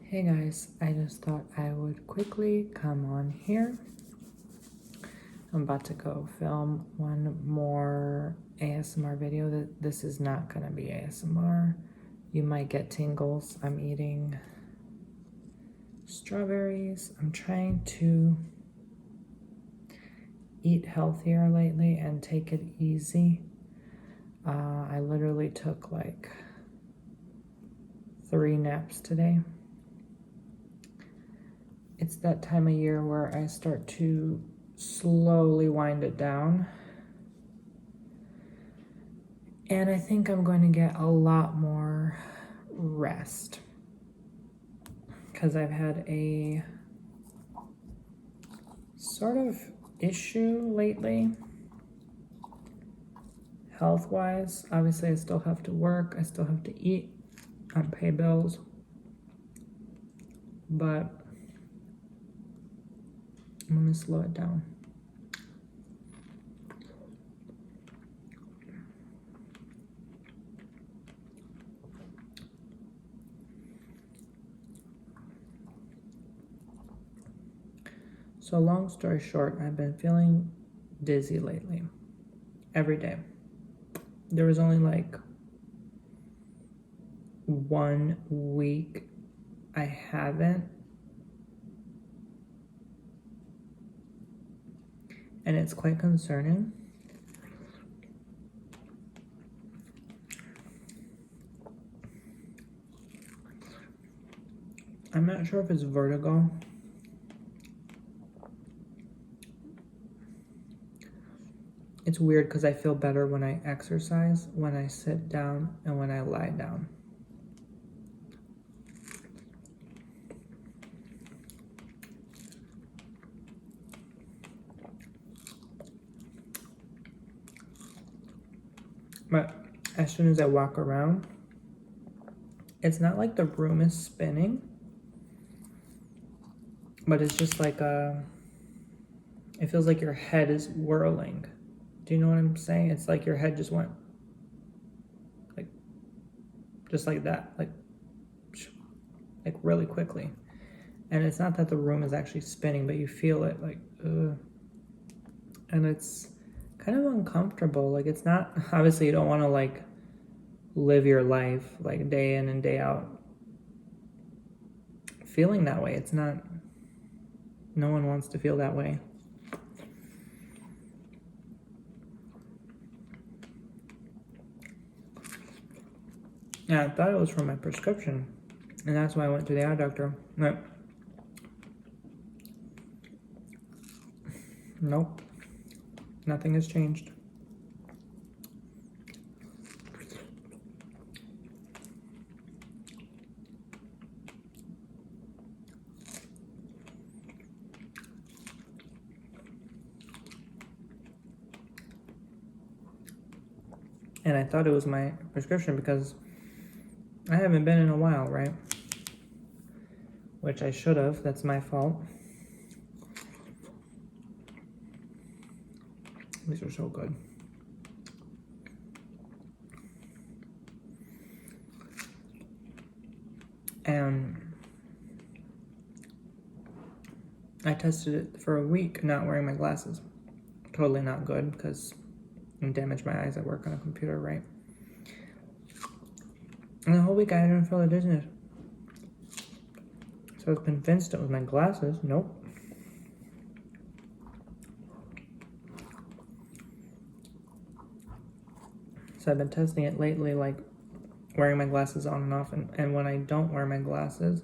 Hey guys, I just thought I would quickly come on here. I'm about to go film one more ASMR video. This is not gonna be ASMR. You might get tingles. I'm eating strawberries. I'm trying to eat healthier lately and take it easy. I literally took like 3 naps today. It's that time of year where I start to slowly wind it down. And I think I'm going to get a lot more rest because I've had a sort of issue lately, health-wise. Obviously, I still have to work. I still have to eat and pay bills. But I'm going to slow it down. So long story short, I've been feeling dizzy lately, every day. There was only like 1 week I haven't. And it's quite concerning. I'm not sure if it's vertigo. It's weird because I feel better when I exercise, when I sit down, and when I lie down. But as soon as I walk around, it's not like the room is spinning, but it's just like it feels like your head is whirling. Do you know what I'm saying? It's like your head just went like, just like that, like really quickly. And it's not that the room is actually spinning, but you feel it like, ugh. And it's kind of uncomfortable. Like, it's not, obviously you don't want to like live your life like day in and day out feeling that way. It's not, no one wants to feel that way. Yeah, I thought it was from my prescription, and that's why I went to the eye doctor. But nope, nothing has changed. And I thought it was my prescription because I haven't been in a while, right? Which I should have. That's my fault. These are so good. And I tested it for a week not wearing my glasses. Totally not good because it damaged my eyes. I work on a computer, right? And the whole week I didn't feel the dizziness. So I was convinced it was my glasses. Nope. So I've been testing it lately, like wearing my glasses on and off. And when I don't wear my glasses,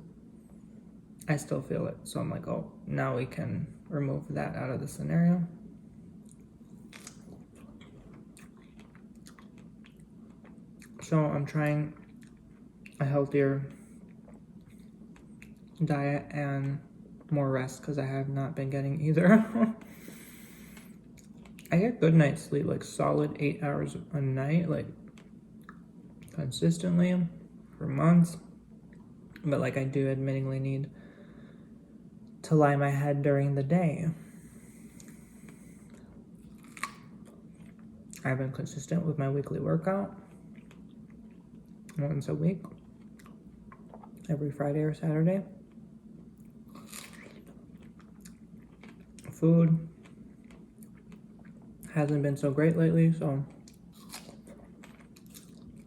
I still feel it. So I'm like, oh, now we can remove that out of the scenario. So I'm trying a healthier diet and more rest because I have not been getting either. I get good night's sleep, like solid 8 hours a night, like consistently for months. But like I do admittingly need to lie my head during the day. I've been consistent with my weekly workout once a week. every Friday or Saturday. Food hasn't been so great lately, so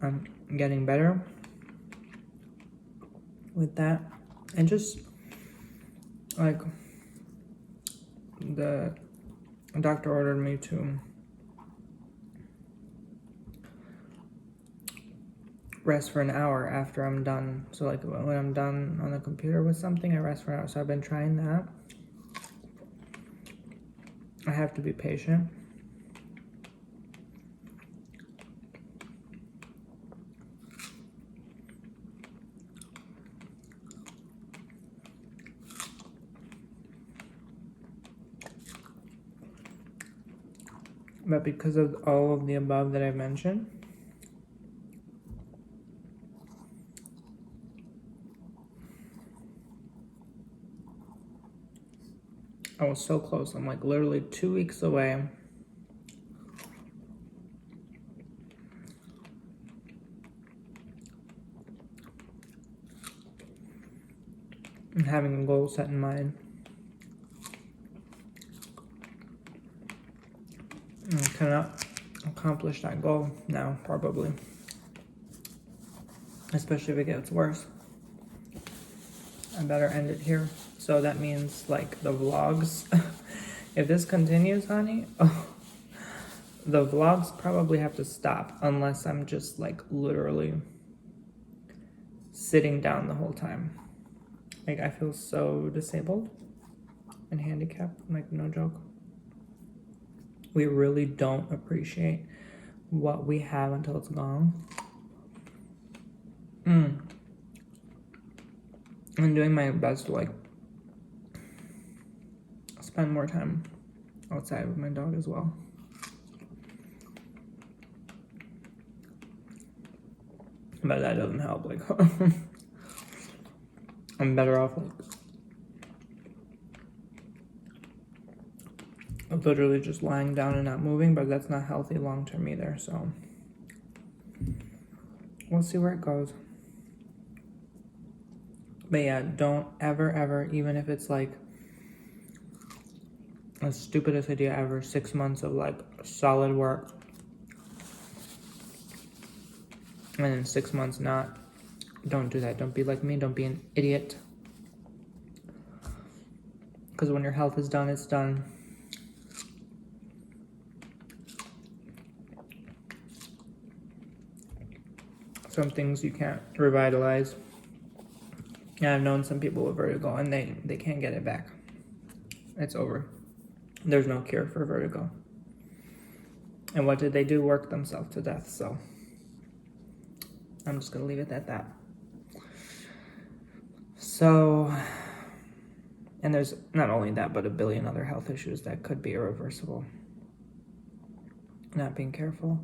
I'm getting better with that. And just like the doctor ordered me to rest for an hour after I'm done. So like when I'm done on the computer with something, I rest for an hour. So I've been trying that. I have to be patient. But because of all of the above that I've mentioned, I was so close. I'm like literally 2 weeks away. And having a goal set in mind. I cannot accomplish that goal now, probably. Especially if it gets worse. I better end it here. So that means like the vlogs. If this continues, honey, the vlogs probably have to stop unless I'm just like literally sitting down the whole time. Like I feel so disabled and handicapped, like no joke. We really don't appreciate what we have until it's gone. I'm doing my best to like spend more time outside with my dog as well. But that doesn't help, like I'm better off like literally just lying down and not moving, but that's not healthy long term either, so we'll see where it goes. But yeah, don't ever, even if it's like the stupidest idea ever, 6 months of like solid work and then 6 months not, don't do that. Don't be like me. Don't be an idiot. Because when your health is done, it's done. Some things you can't revitalize. And I've known some people with vertigo and they can't get it back. It's over. There's no cure for vertigo. And what did they do? Work themselves to death. So I'm just gonna leave it at that. So, and there's not only that, but a billion other health issues that could be irreversible. Not being careful.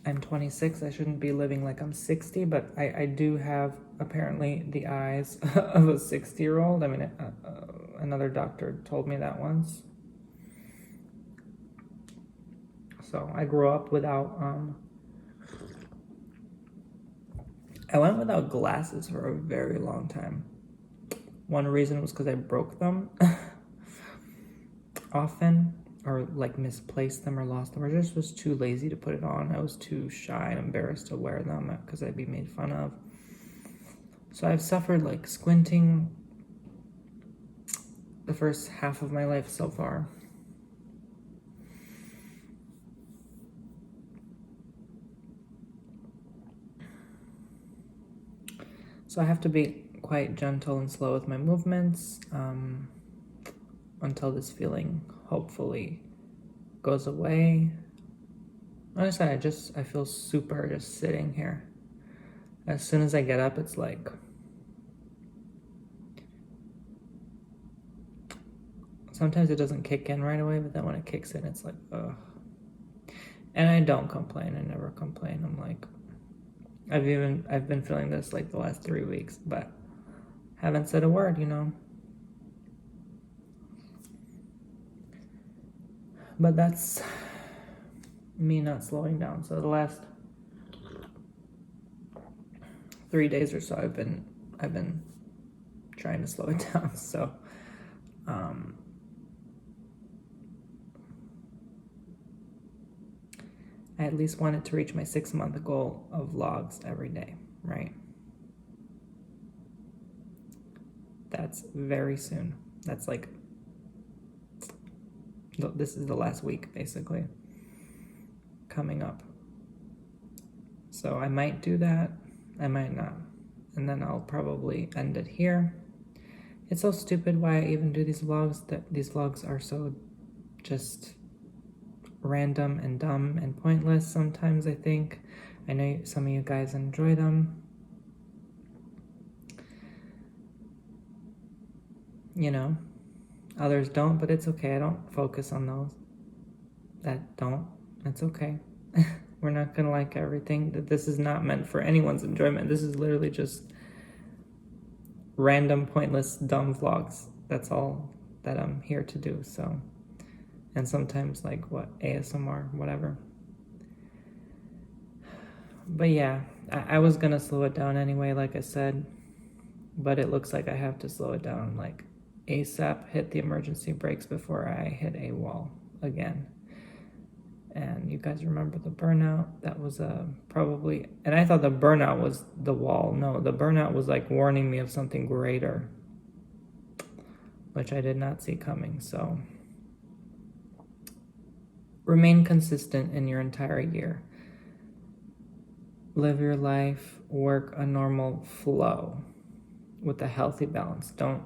I'm 26. I shouldn't be living like I'm 60, but I do have apparently the eyes of a 60-year-old. I mean, another doctor told me that once. So I grew up without, I went without glasses for a very long time. One reason was because I broke them often, or like misplaced them or lost them, or just was too lazy to put it on. I was too shy and embarrassed to wear them because I'd be made fun of. So I've suffered like squinting the first half of my life so far. So I have to be quite gentle and slow with my movements until this feeling hopefully goes away. Honestly, I feel super just sitting here. As soon as I get up, it's like sometimes it doesn't kick in right away, but then when it kicks in, it's like, ugh. And I don't complain. I never complain. I'm like, I've been feeling this like the last 3 weeks, but haven't said a word, you know. But that's me not slowing down. So the last 3 days or so I've been trying to slow it down. So I at least wanted to reach my 6-month goal of vlogs every day, right? That's very soon. That's like, this is the last week basically coming up. So I might do that, I might not. And then I'll probably end it here. It's so stupid why I even do these vlogs. These vlogs are so just random and dumb and pointless sometimes, I think. I know some of you guys enjoy them. You know, others don't, but it's okay. I don't focus on those that don't. It's okay. We're not gonna like everything. This is not meant for anyone's enjoyment. This is literally just random, pointless, dumb vlogs. That's all that I'm here to do. So, and sometimes like what, ASMR, whatever. But yeah, I was gonna slow it down anyway, like I said, but it looks like I have to slow it down like ASAP, hit the emergency brakes before I hit a wall again. And you guys remember the burnout? That was probably, and I thought the burnout was the wall. No, the burnout was like warning me of something greater, which I did not see coming. So remain consistent in your entire year. Live your life, work a normal flow with a healthy balance. Don't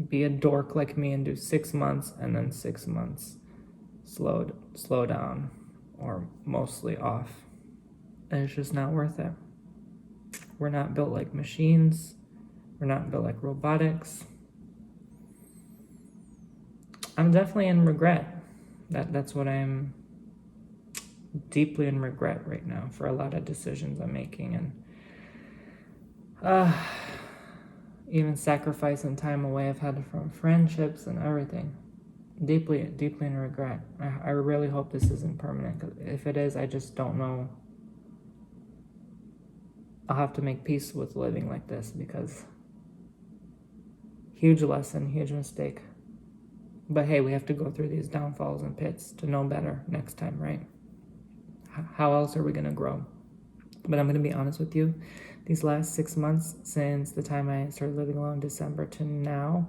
be a dork like me and do 6 months and then 6 months slow down or mostly off. And it's just not worth it. We're not built like machines. We're not built like robotics. I'm definitely in regret. That's what I'm deeply in regret right now for a lot of decisions I'm making, and even sacrificing time away I've had from friendships and everything. Deeply in regret. I really hope this isn't permanent, because if it is, I just don't know. I'll have to make peace with living like this, because huge lesson, huge mistake. But hey, we have to go through these downfalls and pits to know better next time, right? How else are we gonna grow? But I'm gonna be honest with you, these last 6 months, since the time I started living alone, December to now,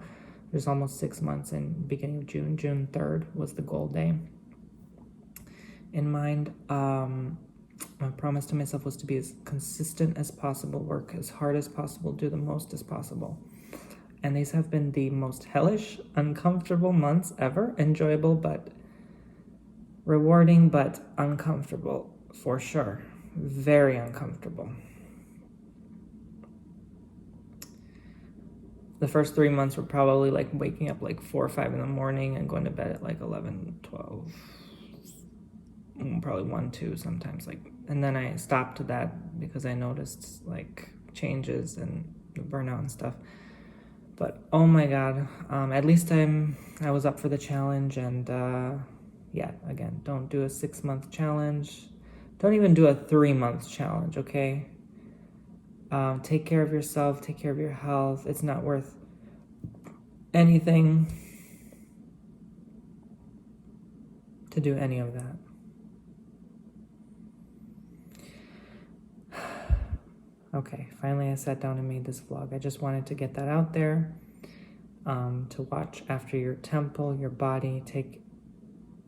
there's almost 6 months. In beginning of June 3rd was the goal day in mind. My promise to myself was to be as consistent as possible, work as hard as possible, do the most as possible. And these have been the most hellish, uncomfortable months ever. Enjoyable, but rewarding, but uncomfortable for sure. Very uncomfortable. The first 3 months were probably like waking up like 4 or 5 in the morning and going to bed at like 11, 12, probably 1, 2 sometimes. And then I stopped that because I noticed like changes and the burnout and stuff. But oh my God, at least I was up for the challenge. And yeah, again, don't do a 6-month challenge. Don't even do a 3-month challenge, okay? Take care of yourself, take care of your health. It's not worth anything to do any of that. Okay, finally I sat down and made this vlog. I just wanted to get that out there, to watch after your temple, your body.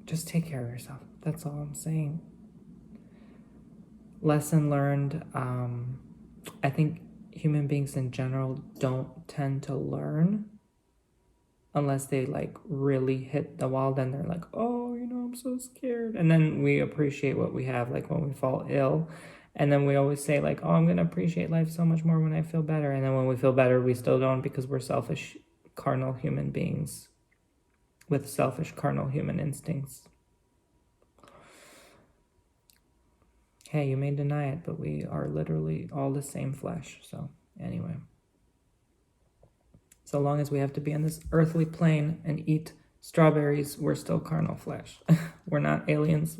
Just take care of yourself. That's all I'm saying. Lesson learned. I think human beings in general don't tend to learn unless they like really hit the wall. Then they're like, oh, I'm so scared. And then we appreciate what we have, like when we fall ill. And then we always say like, oh, I'm going to appreciate life so much more when I feel better. And then when we feel better, we still don't, because we're selfish, carnal human beings with selfish, carnal human instincts. Hey, you may deny it, but we are literally all the same flesh. So anyway, so long as we have to be on this earthly plane and eat strawberries, we're still carnal flesh. We're not aliens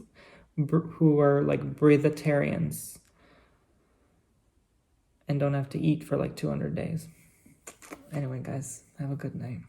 who are like breatharians. and don't have to eat for like 200 days. Anyway, guys, have a good night.